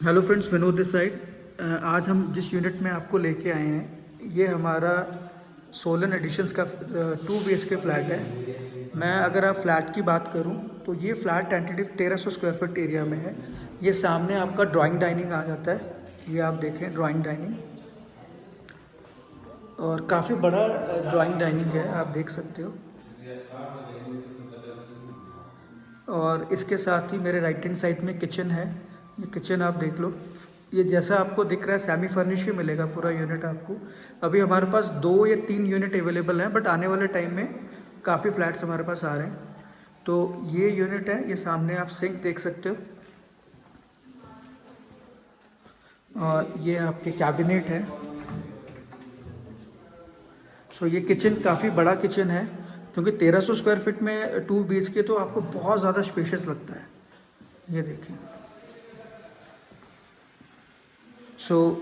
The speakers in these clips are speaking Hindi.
Hello friends, Vinod this side. आज हम जिस यूनिट में आपको लेके आए हैं ये हमारा सोलन एडिशंस का 2 BHK फ्लैट है। मैं अगर आप फ्लैट की बात करूं तो ये flat tentative 1300 square feet area में है। ये सामने आपका ड्राइंग डाइनिंग आ जाता है। ये आप देखें ड्राइंग डाइनिंग, और काफ़ी बड़ा ड्राइंग डाइनिंग है, आप देख सकते हो। और इसके साथ ही मेरे राइट हैंड साइड में किचन है। ये किचन आप देख लो। ये जैसा आपको दिख रहा है सेमी फर्निश ही मिलेगा पूरा यूनिट आपको। अभी हमारे पास 2 या 3 यूनिट अवेलेबल हैं, बट आने वाले टाइम में काफ़ी फ्लैट्स हमारे पास आ रहे हैं। तो ये यूनिट है, ये सामने आप सिंक देख सकते हो, और ये आपके कैबिनेट है। सो ये किचन काफ़ी बड़ा किचन है, क्योंकि 1300 स्क्वायर फीट में 2 BHK तो आपको बहुत ज़्यादा स्पेशियस लगता है। ये देखें। सो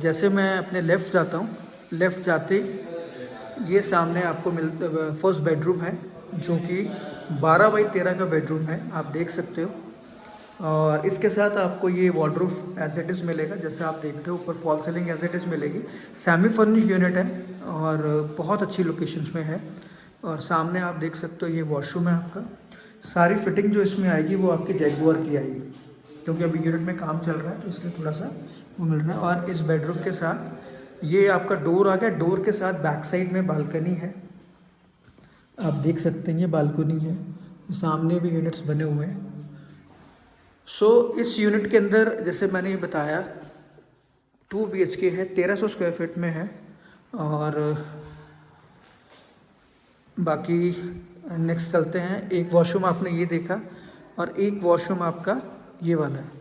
जैसे मैं अपने लेफ़्ट जाता हूँ, लेफ़्ट जाते ही ये सामने आपको फर्स्ट बेडरूम है, जो कि 12 बाई 13 का बेडरूम है, आप देख सकते हो। और इसके साथ आपको ये वार्डरोब एज इट इज़ मिलेगा, जैसे आप देख रहे हो ऊपर false ceiling as it is मिलेगी। सेमी फर्निश यूनिट है और बहुत अच्छी लोकेशंस में है। और सामने आप देख सकते हो ये वॉशरूम है आपका। सारी फिटिंग जो इसमें आएगी वो आपकी जैगुआर की आएगी, क्योंकि अभी यूनिट में काम चल रहा है तो इसलिए थोड़ा सा वो मिल रहा है। और इस बेडरूम के साथ ये आपका डोर आ गया। डोर के साथ बैक साइड में बालकनी है, आप देख सकते हैं ये बालकनी है। सामने भी यूनिट्स बने हुए हैं। सो इस यूनिट के अंदर जैसे मैंने ये बताया 2 BHK है, 1300 स्क्वायर फीट में है। और बाकी नेक्स्ट चलते हैं। एक वॉशरूम आपने ये देखा, और एक वॉशरूम आपका ये वाला है।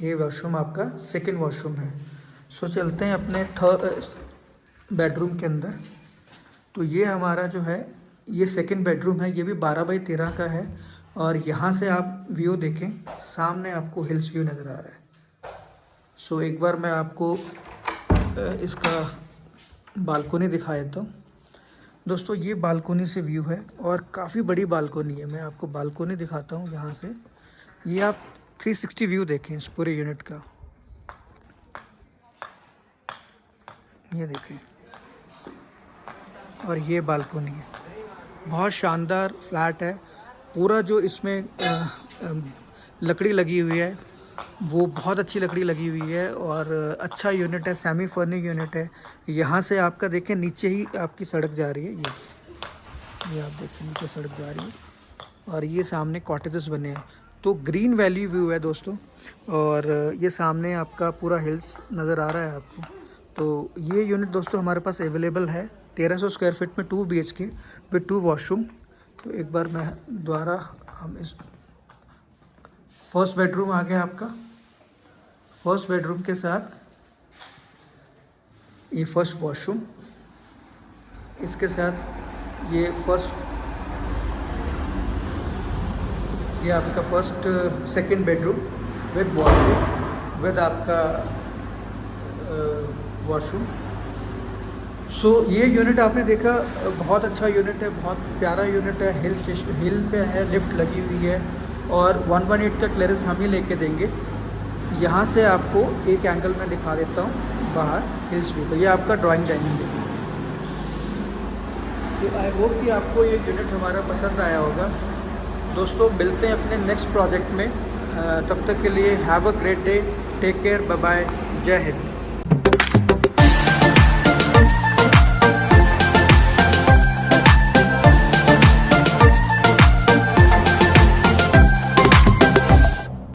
ये वॉशरूम आपका सेकंड वॉशरूम है। सो चलते हैं अपने थर्ड बेडरूम के अंदर। तो ये हमारा जो है ये सेकंड बेडरूम है। ये भी 12 बाई 13 का है। और यहाँ से आप व्यू देखें, सामने आपको हिल्स व्यू नज़र आ रहा है। सो एक बार मैं आपको इसका बालकोनी दिखा देता हूँ। दोस्तों ये बालकोनी से व्यू है, और काफ़ी बड़ी बालकोनी है। मैं आपको बालकोनी दिखाता हूँ यहाँ से। ये आप 360 व्यू देखें इस पूरे यूनिट का। ये देखें, और ये बालकोनी है। बहुत शानदार फ्लैट है। पूरा जो इसमें लकड़ी लगी हुई है वो बहुत अच्छी लकड़ी लगी हुई है, और अच्छा यूनिट है, सेमी फर्निश यूनिट है। यहाँ से आपका देखें नीचे ही आपकी सड़क जा रही है। ये आप देखें नीचे सड़क जा रही है, और ये सामने कॉटेजेस बने हैं। तो ग्रीन वैली व्यू है दोस्तों। और ये सामने आपका पूरा हिल्स नज़र आ रहा है आपको। तो ये यूनिट दोस्तों हमारे पास अवेलेबल है 1300 स्क्वायर फीट में 2 BHK विद 2 वॉशरूम। तो एक बार मैं दोबारा हम इस फर्स्ट बेडरूम आ गया आपका। फर्स्ट बेडरूम के साथ ये फर्स्ट वॉशरूम, इसके साथ ये आपका first second bedroom with washroom with आपका वॉशरूम। सो ये यूनिट आपने देखा, बहुत अच्छा यूनिट है, बहुत प्यारा यूनिट है। हिल पे है, लिफ्ट लगी हुई है, और 118 का क्लियरेंस हम ही लेके देंगे। यहाँ से आपको एक एंगल में दिखा देता हूँ बाहर हिल्स व्यू। तो ये आपका ड्राइंग डाइनिंग है। तो आई होप कि आपको ये यूनिट हमारा पसंद आया होगा। दोस्तों मिलते हैं अपने नेक्स्ट प्रोजेक्ट में। तब तक के लिए have a great day, take care, bye bye, जय हिंद।